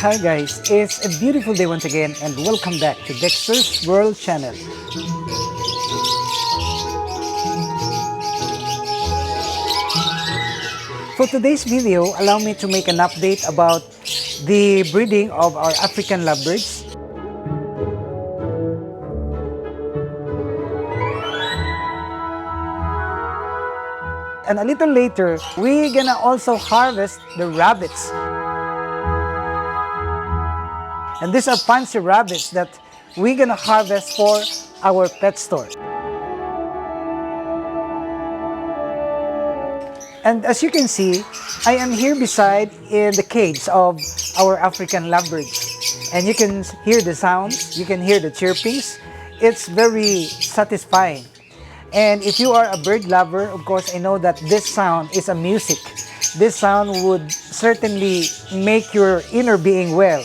Hi guys, it's a beautiful day once again and welcome back to Dexter's World Channel. For today's video, allow me to make an update about the breeding of our African lovebirds. And a little later, we're gonna also harvest the rabbits. And these are fancy rabbits that we're gonna harvest for our pet store. And as you can see, I am here beside in the cage of our African lovebirds. And you can hear the sounds, you can hear the chirpings. It's very satisfying. And if you are a bird lover, of course, I know that this sound is a music. This sound would certainly make your inner being well.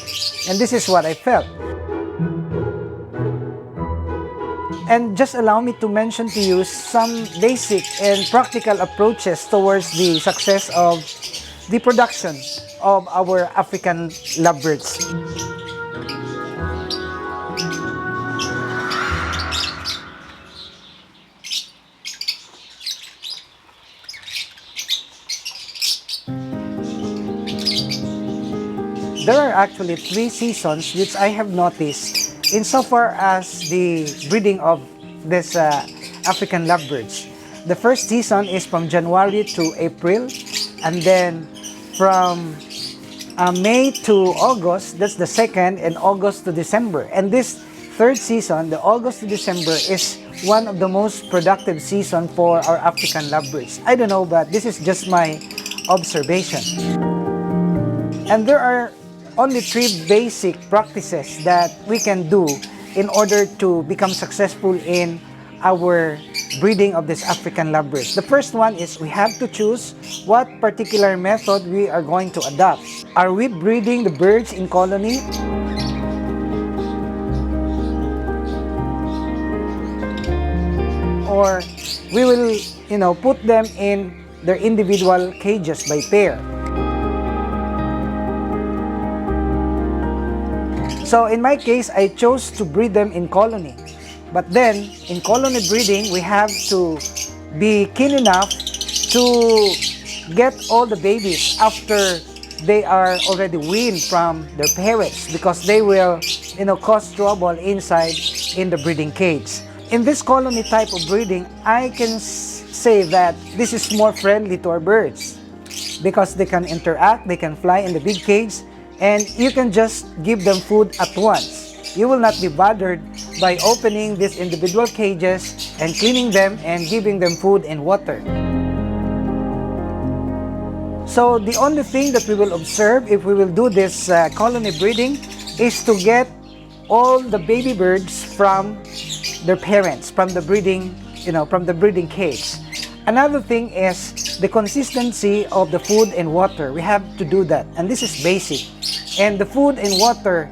And this is what I felt. And just allow me to mention to you some basic and practical approaches towards the success of the production of our African lovebirds. There are actually 3 seasons which I have noticed insofar as the breeding of this African lovebirds. The first season is from January to April, and then from May to August, that's the second, and August to December. And this third season, the August to December, is one of the most productive season for our African lovebirds. I don't know, but this is just my observation. And there are only 3 basic practices that we can do in order to become successful in our breeding of this African lovebirds. The first one is we have to choose what particular method we are going to adopt. Are we breeding the birds in colony? Or we will, put them in their individual cages by pair. So in my case, I chose to breed them in colony. But then, in colony breeding, we have to be keen enough to get all the babies after they are already weaned from their parents, because they will, cause trouble inside in the breeding cage. In this colony type of breeding, I can say that this is more friendly to our birds because they can interact, they can fly in the big cage, and you can just give them food at once. You will not be bothered by opening these individual cages and cleaning them and giving them food and water. So the only thing that we will observe if we will do this colony breeding is to get all the baby birds from their parents, from the breeding, from the breeding cage. Another thing is the consistency of the food and water. We have to do that, and this is basic. And the food and water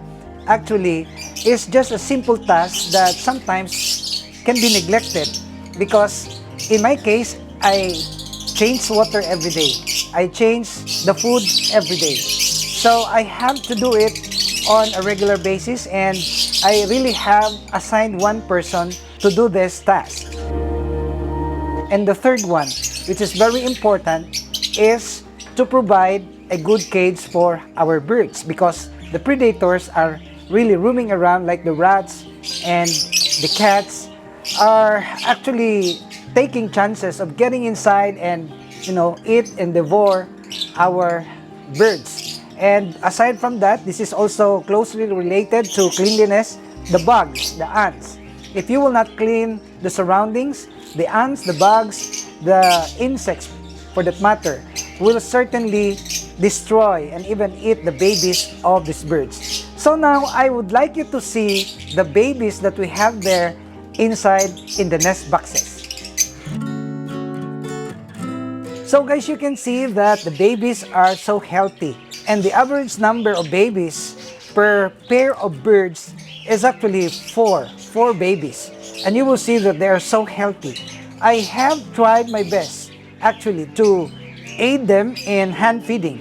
actually is just a simple task that sometimes can be neglected, because in my case, I change water every day. I change the food every day. So I have to do it on a regular basis, and I really have assigned one person to do this task. And the third one, which is very important, is to provide a good cage for our birds, because the predators are really roaming around, like the rats and the cats are actually taking chances of getting inside and eat and devour our birds. And aside from that, this is also closely related to cleanliness. The bugs, the ants. If you will not clean the surroundings, the ants, the bugs, the insects for that matter, will certainly destroy and even eat the babies of these birds. So now I would like you to see the babies that we have there inside in the nest boxes. So guys, you can see that the babies are so healthy, and the average number of babies per pair of birds is actually 4 babies, and you will see that they are so healthy. I have tried my best actually to aid them in hand feeding,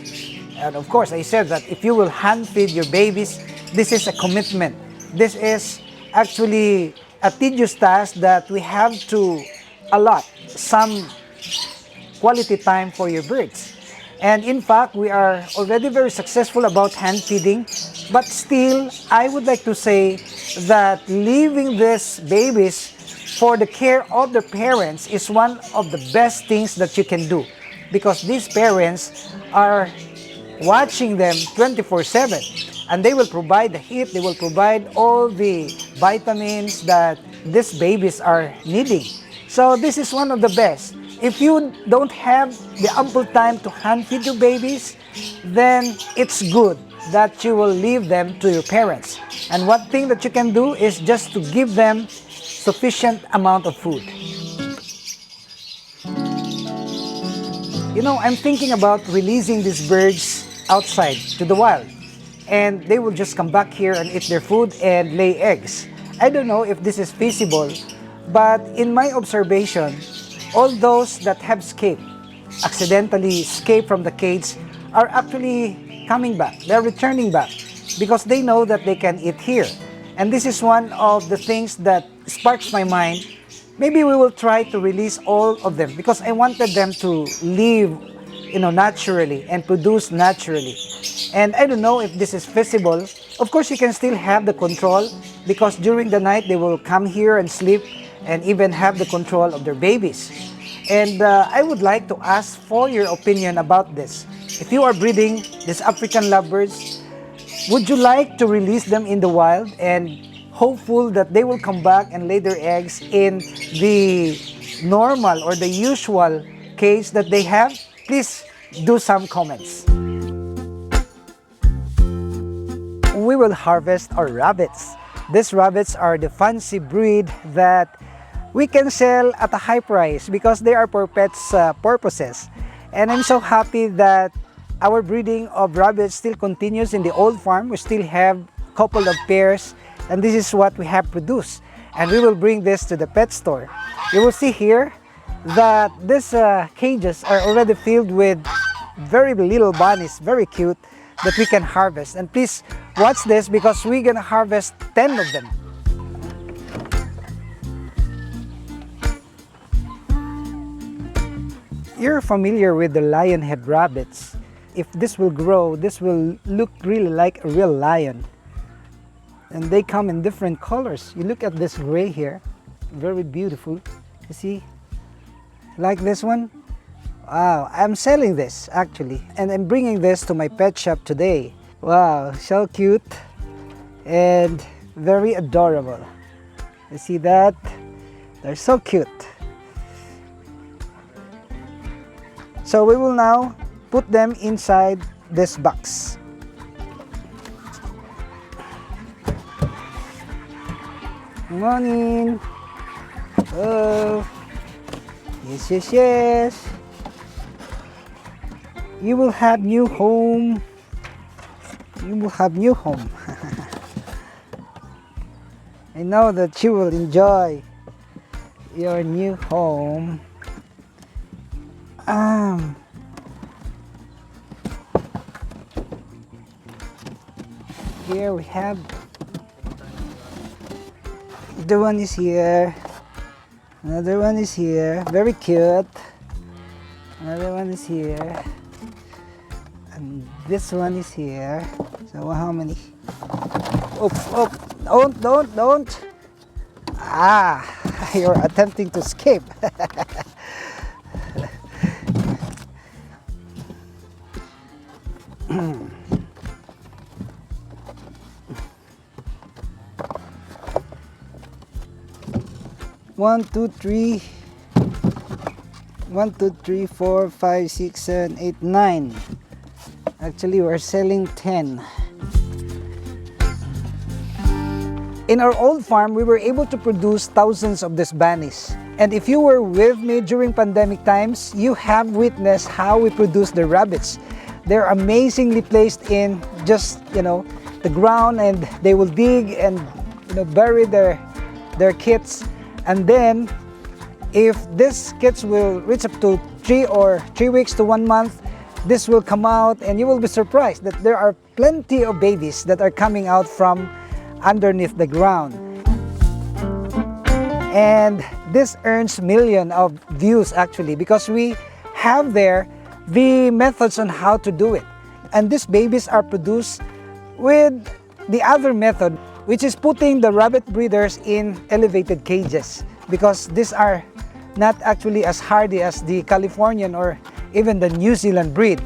And of course, I said that if you will hand feed your babies, this is a commitment. This is actually a tedious task that we have to allot some quality time for your birds. And in fact, we are already very successful about hand feeding, but still, I would like to say that leaving these babies for the care of the parents is one of the best things that you can do, because these parents are watching them 24/7, and they will provide the heat, they will provide all the vitamins that these babies are needing. So this is one of the best. If you don't have the ample time to hand feed your babies, then it's good that you will leave them to your parents. And one thing that you can do is just to give them sufficient amount of food. You know, I'm thinking about releasing these birds outside to the wild, and they will just come back here and eat their food and lay eggs. I don't know if this is feasible, but in my observation, all those that have escaped, accidentally escaped from the cage, are actually coming back. They're returning back because they know that they can eat here. And this is one of the things that sparks my mind. Maybe we will try to release all of them because I wanted them to live, naturally and produce naturally. And I don't know if this is feasible. Of course, you can still have the control because during the night they will come here and sleep and even have the control of their babies. And I would like to ask for your opinion about this. If you are breeding these African lovebirds, would you like to release them in the wild and hopeful that they will come back and lay their eggs in the normal or the usual cage that they have? Please do some comments. We will harvest our rabbits. These rabbits are the fancy breed that we can sell at a high price because they are for pets purposes. And I'm so happy that our breeding of rabbits still continues in the old farm. We still have a couple of pairs, and this is what we have produced. And we will bring this to the pet store. You will see here that these cages are already filled with very little bunnies, very cute, that we can harvest. And please watch this because we're gonna harvest 10 of them. You're familiar with the lion head rabbits. If this will grow, this will look really like a real lion. And they come in different colors. You look at this gray here, very beautiful. You see, like this one? Wow, I'm selling this actually. And I'm bringing this to my pet shop today. Wow, so cute and very adorable. You see that? They're so cute. So we will now put them inside this box. Good morning. Oh, yes, yes, yes. You will have new home. You will have new home. I know that you will enjoy your new home. Here we have, the one is here, another one is here, very cute, another one is here, and this one is here. So how many? Oh, don't. You're attempting to escape. One, two, three, 4, 5, 6, 7, 8, 9. Actually, we're selling 10. In our old farm, we were able to produce thousands of these bunnies. And if you were with me during pandemic times, you have witnessed how we produce the rabbits. They're amazingly placed in just, the ground, and they will dig and, bury their kits. And then, if these kits will reach up to 3 weeks to 1 month, this will come out, and you will be surprised that there are plenty of babies that are coming out from underneath the ground. And this earns millions of views actually, because we have there the methods on how to do it. And these babies are produced with the other method, which is putting the rabbit breeders in elevated cages, because these are not actually as hardy as the Californian or even the New Zealand breed.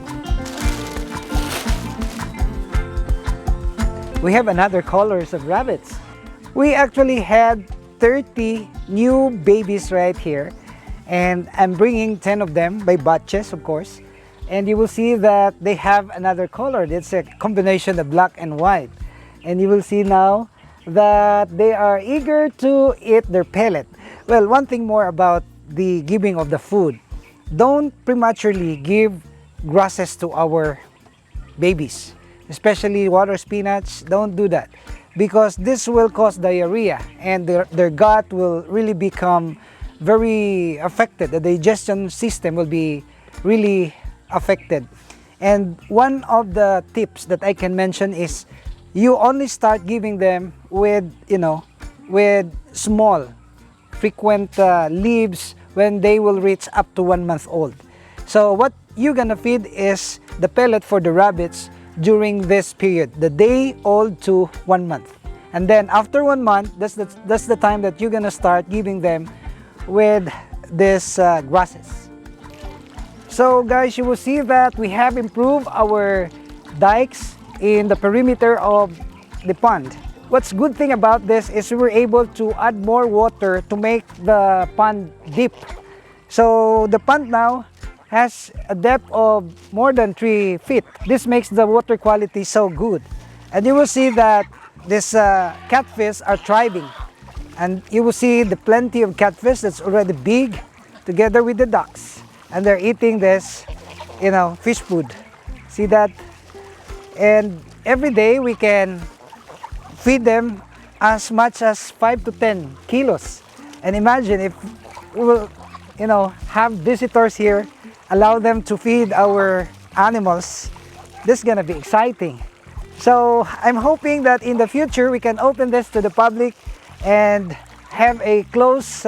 We have another colors of rabbits. We actually had 30 new babies right here, and I'm bringing 10 of them by batches, of course. And you will see that they have another color. It's a combination of black and white. And you will see now that they are eager to eat their pellet. Well, one thing more about the giving of the food. Don't prematurely give grasses to our babies, especially water spinach. Don't do that, because this will cause diarrhea, and their gut will really become very affected. The digestion system will be really affected. And one of the tips that I can mention is you only start giving them with, with small, frequent leaves when they will reach up to 1 month old. So what you're gonna feed is the pellet for the rabbits during this period, the day old to 1 month. And then after 1 month, that's the time that you're gonna start giving them with this grasses. So guys, you will see that we have improved our dikes in the perimeter of the pond. What's good thing about this is we were able to add more water to make the pond deep. So the pond now has a depth of more than 3 feet. This makes the water quality so good. And you will see that this catfish are thriving. And you will see the plenty of catfish that's already big together with the ducks. And they're eating this, fish food. See that? And every day we can feed them as much as 5 to 10 kilos. And imagine if we will, have visitors here, allow them to feed our animals. This is gonna be exciting. So I'm hoping that in the future we can open this to the public and have a close,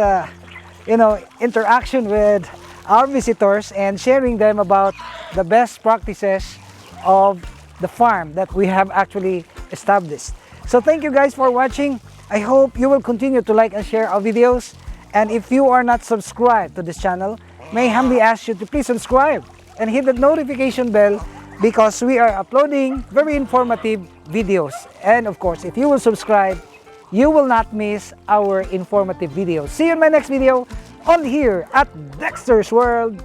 interaction with our visitors and sharing them about the best practices of the farm that we have actually established. So thank you guys for watching. I hope you will continue to like and share our videos. And if you are not subscribed to this channel, may I humbly ask you to please subscribe and hit the notification bell, because we are uploading very informative videos. And of course, if you will subscribe, you will not miss our informative videos. See you in my next video, only here at Dexter's World.